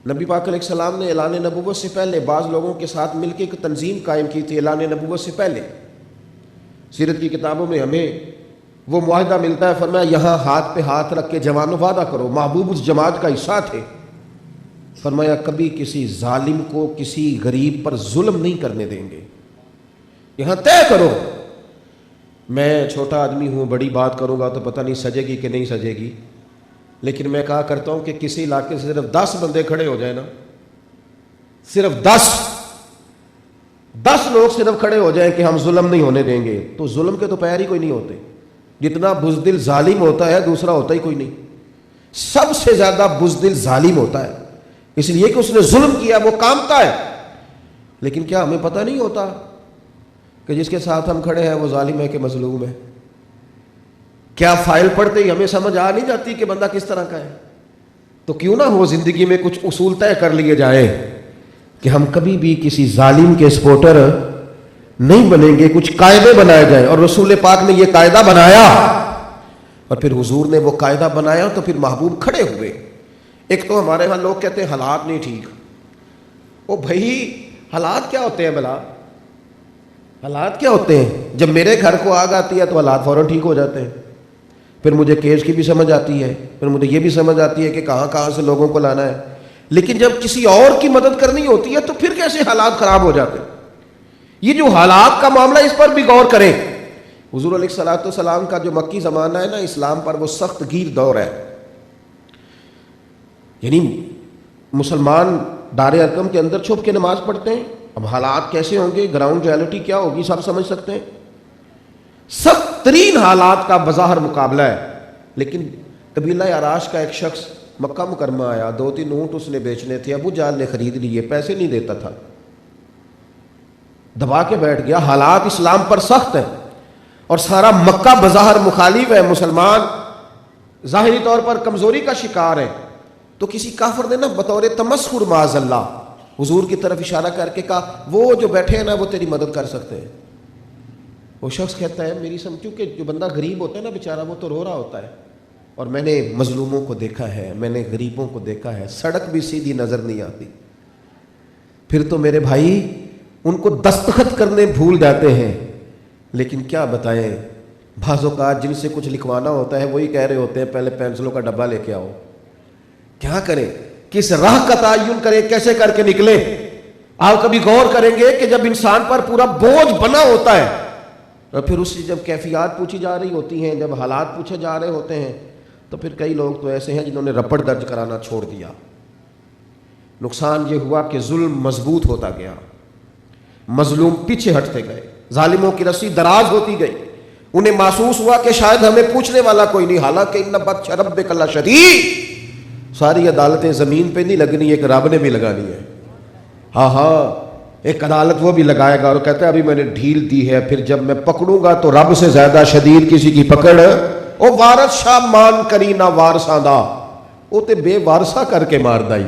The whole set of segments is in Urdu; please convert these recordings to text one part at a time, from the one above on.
نبی پاک علیہ السلام نے اعلان نبوت سے پہلے بعض لوگوں کے ساتھ مل کے ایک تنظیم قائم کی تھی اعلان نبوت سے پہلے۔ سیرت کی کتابوں میں ہمیں وہ معاہدہ ملتا ہے، فرمایا یہاں ہاتھ پہ ہاتھ رکھ کے جوانوں وعدہ کرو، محبوب اس جماعت کا حصہ تھے، فرمایا کبھی کسی ظالم کو کسی غریب پر ظلم نہیں کرنے دیں گے، یہاں طے کرو۔ میں چھوٹا آدمی ہوں، بڑی بات کروں گا تو پتہ نہیں سجے گی کہ نہیں سجے گی، لیکن میں کہا کرتا ہوں کہ کسی علاقے سے صرف 10 بندے کھڑے ہو جائیں نا، صرف 10 لوگ صرف کھڑے ہو جائیں کہ ہم ظلم نہیں ہونے دیں گے، تو ظلم کے تو پیر ہی کوئی نہیں ہوتے۔ جتنا بزدل ظالم ہوتا ہے دوسرا ہوتا ہی کوئی نہیں، سب سے زیادہ بزدل ظالم ہوتا ہے، اس لیے کہ اس نے ظلم کیا وہ کامتا ہے۔ لیکن کیا ہمیں پتہ نہیں ہوتا کہ جس کے ساتھ ہم کھڑے ہیں وہ ظالم ہے کہ مظلوم ہے؟ کیا فائل پڑھتے ہی ہمیں سمجھ آ نہیں جاتی کہ بندہ کس طرح کا ہے؟ تو کیوں نہ ہو زندگی میں کچھ اصول طے کر لیے جائیں کہ ہم کبھی بھی کسی ظالم کے سپورٹر نہیں بنیں گے، کچھ قاعدے بنائے جائیں۔ اور رسول پاک نے یہ قاعدہ بنایا، اور پھر حضور نے وہ قاعدہ بنایا تو پھر محبوب کھڑے ہوئے۔ ایک تو ہمارے ہاں لوگ کہتے ہیں حالات نہیں ٹھیک، او بھائی حالات کیا ہوتے ہیں بلا؟ حالات کیا ہوتے ہیں؟ جب میرے گھر کو آگ آتی ہے تو حالات فوراً ٹھیک ہو جاتے ہیں، پھر مجھے کیس کی بھی سمجھ آتی ہے، پھر مجھے یہ بھی سمجھ آتی ہے کہ کہاں کہاں سے لوگوں کو لانا ہے۔ لیکن جب کسی اور کی مدد کرنی ہوتی ہے تو پھر کیسے حالات خراب ہو جاتے ہیں؟ یہ جو حالات کا معاملہ، اس پر بھی غور کریں۔ حضور علیہ الصلوۃ والسلام کا جو مکی زمانہ ہے نا اسلام پر، وہ سخت گیر دور ہے، یعنی مسلمان دار ارقم کے اندر چھپ کے نماز پڑھتے ہیں۔ اب حالات کیسے ہوں گے، گراؤنڈ ریالٹی کیا ہوگی، سب سمجھ سکتے ہیں۔ سخت ترین حالات کا بظاہر مقابلہ ہے، لیکن قبیلہ عراش کا ایک شخص مکہ مکرمہ آیا، 2-3 اونٹ اس نے بیچنے تھے، ابو جہل نے خرید لیے، پیسے نہیں دیتا تھا، دبا کے بیٹھ گیا۔ حالات اسلام پر سخت ہیں اور سارا مکہ بظاہر مخالف ہے، مسلمان ظاہری طور پر کمزوری کا شکار ہے۔ تو کسی کافر نے نا بطور تمسخر معاذ اللہ حضور کی طرف اشارہ کر کے کہا وہ جو بیٹھے ہیں نا وہ تیری مدد کر سکتے ہیں۔ وہ شخص کہتا ہے میری کیونکہ جو بندہ غریب ہوتا ہے نا بیچارہ، وہ تو رو رہا ہوتا ہے، اور میں نے مظلوموں کو دیکھا ہے، میں نے غریبوں کو دیکھا ہے، سڑک بھی سیدھی نظر نہیں آتی، پھر تو میرے بھائی ان کو دستخط کرنے بھول جاتے ہیں۔ لیکن کیا بتائیں، بعض اوقات جن سے کچھ لکھوانا ہوتا ہے وہی کہہ رہے ہوتے ہیں پہلے پینسلوں کا ڈبہ لے کے آؤ۔ کیا کریں، کس راہ کا تعین کریں، کیسے کر کے نکلیں؟ آپ کبھی غور کریں گے کہ جب انسان پر پورا بوجھ بنا ہوتا ہے اور پھر اس سے جب کیفیات پوچھی جا رہی ہوتی ہیں، جب حالات پوچھے جا رہے ہوتے ہیں، تو پھر کئی لوگ تو ایسے ہیں جنہوں نے رپٹ درج کرانا چھوڑ دیا۔ نقصان یہ ہوا کہ ظلم مضبوط ہوتا گیا، مظلوم پیچھے ہٹتے گئے، ظالموں کی رسی دراز ہوتی گئی، انہیں محسوس ہوا کہ شاید ہمیں پوچھنے والا کوئی نہیں، حالانکہ ان بطش ربک لشدید، ساری عدالتیں زمین پہ نہیں لگنی، ایک رب نے بھی لگانی ہے۔ ہاں ایک عدالت وہ بھی لگائے گا اور کہتا ہے ابھی میں نے ڈھیل دی ہے، پھر جب میں پکڑوں گا تو رب سے زیادہ شدید کسی کی پکڑ او وارث شاہ مان کری نہ وارثاں دا، او تے بے وارثہ کر کے مار دائی۔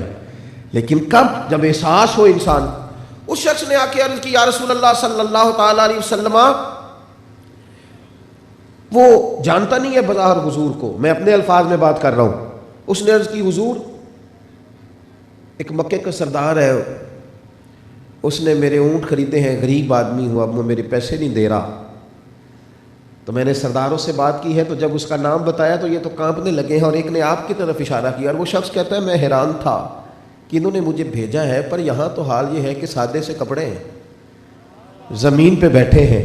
لیکن کب؟ جب احساس ہو انسان۔ اس شخص نے آ کے عرض کی یا رسول اللہ صلی اللہ تعالی علیہ وسلم، وہ جانتا نہیں ہے بظاہر حضور کو، میں اپنے الفاظ میں بات کر رہا ہوں۔ اس نے عرض کی حضور ایک مکے کا سردار ہے، اس نے میرے اونٹ خریدے ہیں، غریب آدمی ہوں، اب وہ میرے پیسے نہیں دے رہا۔ تو میں نے سرداروں سے بات کی ہے، تو جب اس کا نام بتایا تو یہ تو کانپنے لگے ہیں، اور ایک نے آپ کی طرف اشارہ کیا، اور وہ شخص کہتا ہے میں حیران تھا کہ انہوں نے مجھے بھیجا ہے، پر یہاں تو حال یہ ہے کہ سادے سے کپڑے ہیں، زمین پہ بیٹھے ہیں،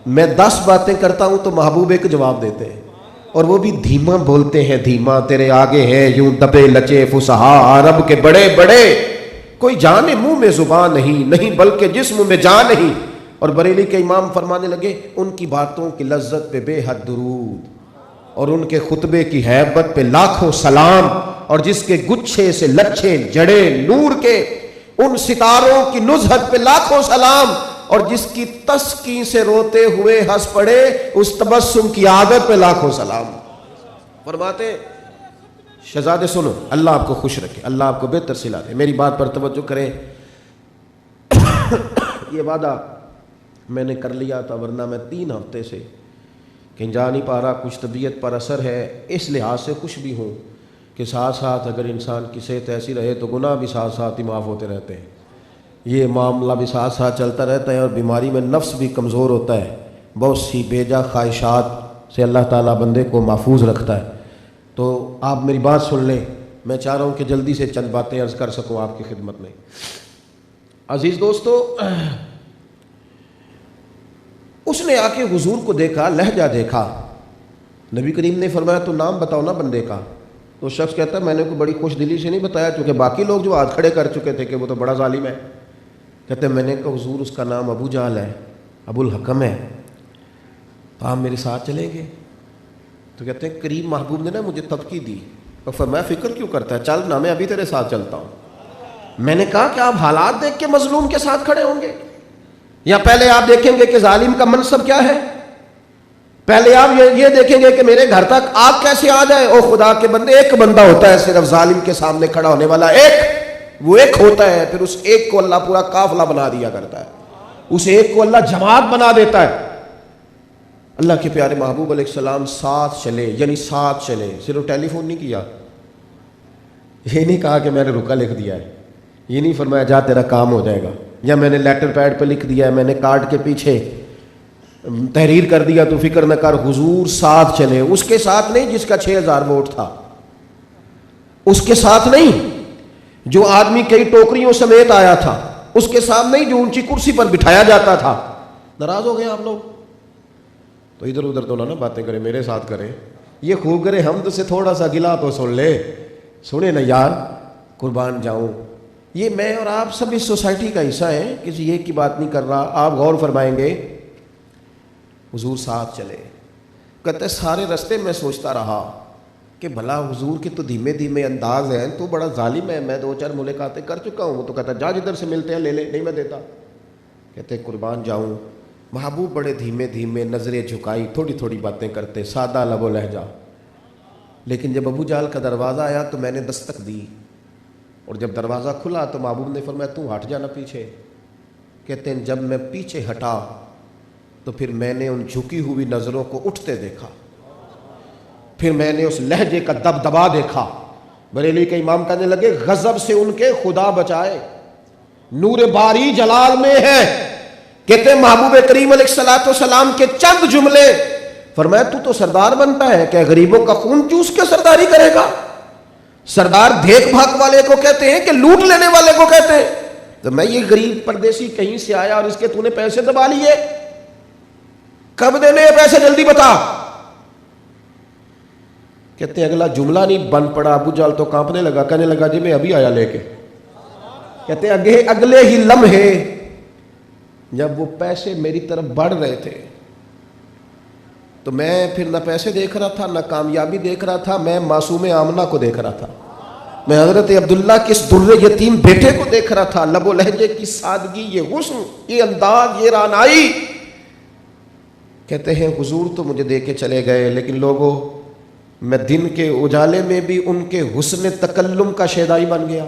میں 10 باتیں کرتا ہوں تو محبوب ایک جواب دیتے ہیں، اور وہ بھی دھیما بولتے ہیں، دھیما، تیرے آگے ہیں یوں دبے لچے فصحا عرب کے بڑے بڑے، کوئی جان منہ میں زبان نہیں بلکہ جسم میں جان نہیں۔ اور بریلی کے امام فرمانے لگے ان کی باتوں کی لذت پہ بے حد درود، اور ان کے خطبے کی ہیبت پہ لاکھوں سلام، اور جس کے گچھے سے لچھے جڑے نور کے ان ستاروں کی نزہت پہ لاکھوں سلام، اور جس کی تسکی سے روتے ہوئے ہنس پڑے اس تبسم کی عادت پہ لاکھوں سلام۔ فرماتے شہزادے سنو، اللہ آپ کو خوش رکھے، اللہ آپ کو بہتر صلہ دے، میری بات پر توجہ کریں۔ یہ وعدہ میں نے کر لیا تھا، ورنہ میں 3 ہفتے سے کہیں جا نہیں پا رہا، کچھ طبیعت پر اثر ہے، اس لحاظ سے خوش بھی ہوں کہ کہ ساتھ ساتھ اگر انسان کی صحت ایسی رہے تو گناہ بھی ساتھ ساتھ ہی معاف ہوتے رہتے ہیں، یہ معاملہ بھی ساتھ ساتھ چلتا رہتا ہے، اور بیماری میں نفس بھی کمزور ہوتا ہے، بہت سی بیجا خواہشات سے اللہ تعالیٰ بندے کو محفوظ رکھتا ہے۔ تو آپ میری بات سن لیں، میں چاہ رہا ہوں کہ جلدی سے چند باتیں عرض کر سکوں آپ کی خدمت میں۔ عزیز دوستو، اس نے آ کے حضور کو دیکھا، لہجہ دیکھا، نبی کریم نے فرمایا تو نام بتاؤ نا بندے کا۔ تو شخص کہتا ہے میں نے کوئی بڑی خوش دلی سے نہیں بتایا، چونکہ باقی لوگ جو ہاتھ کھڑے کر چکے تھے کہ وہ تو بڑا ظالم ہے۔ کہتے ہیں میں نے کہا حضور اس کا نام ابو جہل ہے، ابو الحکم ہے، تو آپ میرے ساتھ چلیں گے؟ تو کہتے ہیں کریم محبوب نے نا مجھے تبکی دی، اور فرمایا فکر کیوں کرتا ہے، چل نا میں ابھی تیرے ساتھ چلتا ہوں۔ میں نے کہا کہ آپ حالات دیکھ کے مظلوم کے ساتھ کھڑے ہوں گے، یا پہلے آپ دیکھیں گے کہ ظالم کا منصب کیا ہے؟ پہلے آپ یہ دیکھیں گے کہ میرے گھر تک آگ کیسے آ جائے؟ او خدا کے بندے، ایک بندہ ہوتا ہے صرف ظالم کے سامنے کھڑا ہونے والا، وہ ایک ہوتا ہے، پھر اس ایک کو اللہ پورا قافلہ بنا دیا کرتا ہے، اس ایک کو اللہ جماعت بنا دیتا ہے۔ اللہ کے پیارے محبوب علیہ السلام ساتھ چلے، یعنی ساتھ چلے، صرف ٹیلی فون نہیں کیا، یہ نہیں کہا کہ میں نے رکا لکھ دیا ہے، یہ نہیں فرمایا جا تیرا کام ہو جائے گا، یا میں نے لیٹر پیڈ پہ لکھ دیا ہے، میں نے کارڈ کے پیچھے تحریر کر دیا تو فکر نہ کر۔ حضور ساتھ چلے، اس کے ساتھ نہیں جس کا 6000 ووٹ تھا، اس کے ساتھ نہیں جو آدمی کئی ٹوکریوں سمیت آیا تھا، اس کے ساتھ نہیں جو اونچی کرسی پر بٹھایا جاتا تھا۔ ناراض ہو گئے آپ لوگ؟ تو ادھر ادھر تو نہ باتیں کریں، میرے ساتھ کریں، یہ خوب کرے حمد سے تھوڑا سا گلا تو سن لے، سنے نا یار، قربان جاؤں۔ یہ میں اور آپ سب اس سوسائٹی کا حصہ ہیں، کسی ایک کی بات نہیں کر رہا، آپ غور فرمائیں گے۔ حضور ساتھ چلے، کہتے سارے رستے میں سوچتا رہا کہ بھلا حضور کے تو دھیمے دھیمے انداز ہیں، تو بڑا ظالم ہے، میں 2-4 ملاقاتیں کر چکا ہوں، وہ تو کہتا جا جدھر سے ملتے ہیں لے لے، نہیں میں دیتا۔ کہتے قربان جاؤں، محبوب بڑے دھیمے دھیمے نظریں جھکائی، تھوڑی تھوڑی باتیں کرتے، سادہ لب و لہجہ۔ لیکن جب ابو جہل کا دروازہ آیا تو میں نے دستک دی، اور جب دروازہ کھلا تو محبوب نے فرمایا تو ہٹ جانا پیچھے۔ کہتے ہیں جب میں پیچھے ہٹا تو پھر میں نے ان جھکی ہوئی نظروں کو اٹھتے دیکھا، پھر میں نے اس لہجے کا دبدبا دیکھا۔ بریلی کے امام کہنے لگے غضب سے ان کے خدا بچائے، نور باری جلال میں ہے۔ کہتے ہیں محبوب کریم علیہ السلام کے چند جملے، فرمایا تو سردار بنتا ہے کہ غریبوں کا خون چوس کے سرداری کرے گا؟ سردار دیکھ بھاگ والے کو کہتے ہیں کہ لوٹ لینے والے کو کہتے ہیں؟ تو میں یہ غریب پردیسی کہیں سے آیا اور اس کے تو نے پیسے دبا لیے، کب دینے یہ پیسے جلدی بتا۔ کہتے ہیں اگلا جملہ نہیں بن پڑا، ابو جہل تو کانپنے لگا، کہنے لگا جی میں ابھی آیا لے کے۔ کہتے ہیں اگلے ہی لمحے جب وہ پیسے میری طرف بڑھ رہے تھے تو میں پھر نہ پیسے دیکھ رہا تھا، نہ کامیابی دیکھ رہا تھا، میں معصوم آمنہ کو دیکھ رہا تھا، میں حضرت عبداللہ کے اس در یتیم بیٹے کو دیکھ رہا تھا۔ لب و لہجے کی سادگی، یہ حسن، یہ انداز، یہ رعنائی۔ کہتے ہیں حضور تو مجھے دے کے چلے گئے، لیکن لوگوں میں دن کے اجالے میں بھی ان کے حسن تکلم کا شیدائی بن گیا،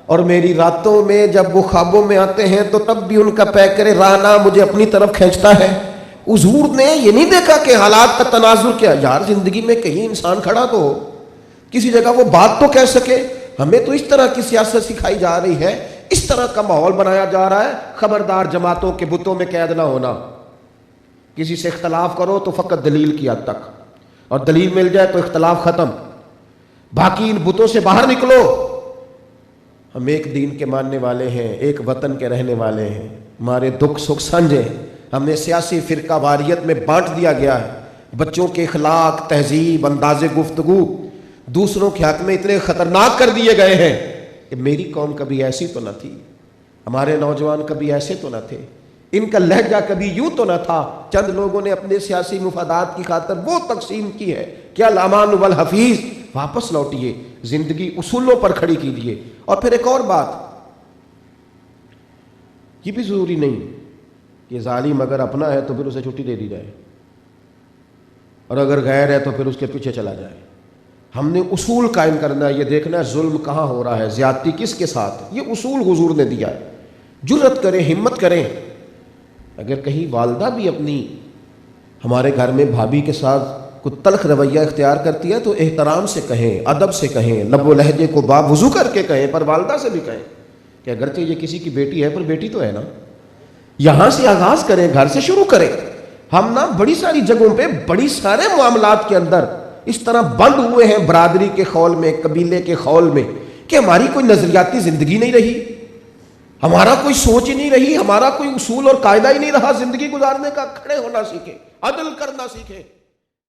اور میری راتوں میں جب وہ خوابوں میں آتے ہیں تو تب بھی ان کا پیکر رانا مجھے اپنی طرف کھینچتا ہے۔ حضور نے یہ نہیں دیکھا کہ حالات کا تناظر کیا، یار زندگی میں کہیں انسان کھڑا تو ہو، کسی جگہ وہ بات تو کہہ سکے۔ ہمیں تو اس طرح کی سیاست سکھائی جا رہی ہے، اس طرح کا ماحول بنایا جا رہا ہے، خبردار جماعتوں کے بتوں میں قید نہ ہونا، کسی سے اختلاف کرو تو فقط دلیل کی حد تک، اور دلیل مل جائے تو اختلاف ختم، باقی ان بتوں سے باہر نکلو۔ ہم ایک دین کے ماننے والے ہیں، ایک وطن کے رہنے والے ہیں، ہمارے دکھ سکھ سنجے ہمیں سیاسی فرقہ واریت میں بانٹ دیا گیا ہے۔ بچوں کے اخلاق، تہذیب، انداز گفتگو دوسروں کے حق میں اتنے خطرناک کر دیے گئے ہیں کہ میری قوم کبھی ایسی تو نہ تھی، ہمارے نوجوان کبھی ایسے تو نہ تھے، ان کا لہجہ کبھی یوں تو نہ تھا۔ چند لوگوں نے اپنے سیاسی مفادات کی خاطر وہ تقسیم کی ہے کہ الامان والحفیظ، واپس لوٹیے، زندگی اصولوں پر کھڑی کیجیے۔ اور پھر ایک اور بات، یہ بھی ضروری نہیں کہ ظالم اگر اپنا ہے تو پھر اسے چھٹی دے دی جائے، اور اگر غیر ہے تو پھر اس کے پیچھے چلا جائے۔ ہم نے اصول قائم کرنا ہے، یہ دیکھنا ہے ظلم کہاں ہو رہا ہے، زیادتی کس کے ساتھ، یہ اصول حضور نے دیا ہے۔ جرأت کریں، ہمت کریں۔ اگر کہیں والدہ بھی اپنی، ہمارے گھر میں بھابھی کے ساتھ کوئی تلخ رویہ اختیار کرتی ہے تو احترام سے کہیں، ادب سے کہیں، لب و لہجے کو باوضو کر کے کہیں، پر والدہ سے بھی کہیں کہ اگرچہ یہ کسی کی بیٹی ہے پر بیٹی تو ہے نا. یہاں سے آغاز کریں، گھر سے شروع کریں. ہم نا بڑی ساری جگہوں پہ بڑی سارے معاملات کے اندر اس طرح بند ہوئے ہیں برادری کے خول میں، قبیلے کے خول میں، کہ ہماری کوئی نظریاتی زندگی نہیں رہی، ہمارا کوئی سوچ ہی نہیں رہی، ہمارا کوئی اصول اور قاعدہ ہی نہیں رہا زندگی گزارنے کا. کھڑے ہونا سیکھیں، عدل کرنا سیکھیں.